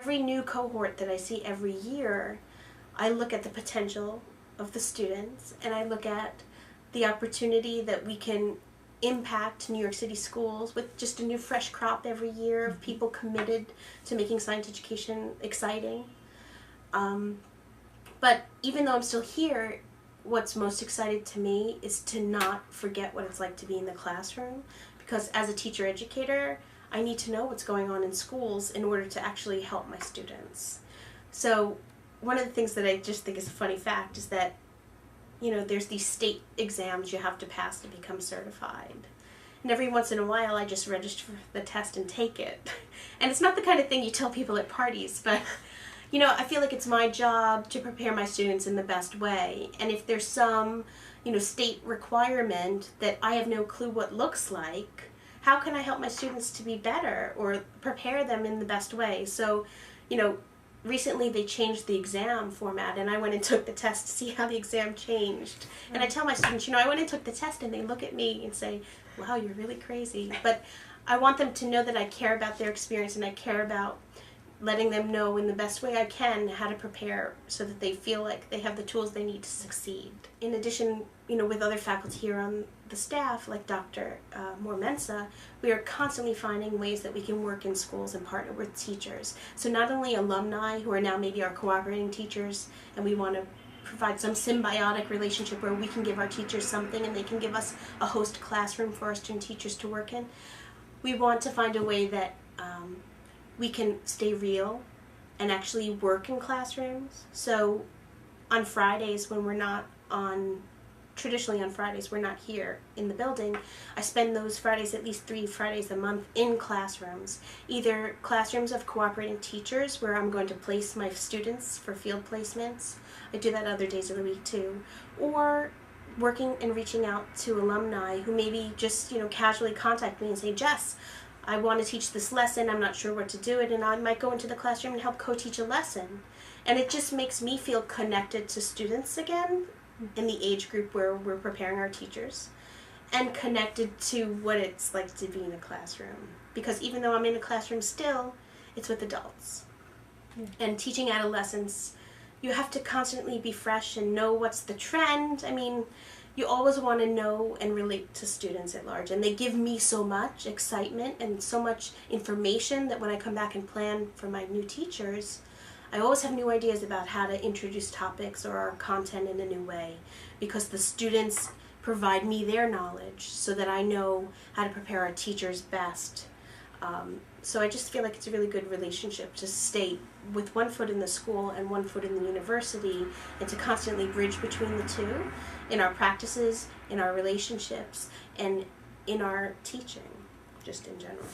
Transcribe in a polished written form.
Every new cohort that I see every year, I look at the potential of the students and I look at the opportunity that we can impact New York City schools with just a new fresh crop every year of people committed to making science education exciting. But even though I'm still here, what's most exciting to me is to not forget what it's like to be in the classroom, because as a teacher educator, I need to know what's going on in schools in order to actually help my students. So one of the things that I just think is a funny fact is that, you know, there's these state exams you have to pass to become certified. And every once in a while I just register for the test and take it. And it's not the kind of thing you tell people at parties, but you know, I feel like it's my job to prepare my students in the best way. And if there's some, you know, state requirement that I have no clue what looks like, how can I help my students to be better or prepare them in the best way? So, you know, recently they changed the exam format and I went and took the test to see how the exam changed. And I tell my students, you know, I went and took the test and they look at me and say, wow, you're really crazy. But I want them to know that I care about their experience and I care about letting them know in the best way I can how to prepare so that they feel like they have the tools they need to succeed. In addition, you know, with other faculty here on the staff, like Dr. Moore-Mensa, we are constantly finding ways that we can work in schools and partner with teachers. So not only alumni who are now maybe our cooperating teachers, and we want to provide some symbiotic relationship where we can give our teachers something and they can give us a host classroom for our student teachers to work in. We want to find a way that we can stay real and actually work in classrooms. So on Fridays when we're not on, traditionally on Fridays we're not here in the building, I spend those Fridays, at least 3 Fridays a month, in classrooms. Either classrooms of cooperating teachers where I'm going to place my students for field placements. I do that other days of the week too. Or working and reaching out to alumni who maybe just, you know, casually contact me and say, Jess, I want to teach this lesson, I'm not sure what to do it, and I might go into the classroom and help co-teach a lesson. And it just makes me feel connected to students again in the age group where we're preparing our teachers, and connected to what it's like to be in a classroom. Because even though I'm in a classroom still, it's with adults. And teaching adolescents, you have to constantly be fresh and know what's the trend. I mean, you always want to know and relate to students at large, and they give me so much excitement and so much information that when I come back and plan for my new teachers, I always have new ideas about how to introduce topics or our content in a new way, because the students provide me their knowledge so that I know how to prepare our teachers best. So I just feel like it's a really good relationship to stay with one foot in the school and one foot in the university, and to constantly bridge between the two in our practices, in our relationships, and in our teaching, just in general.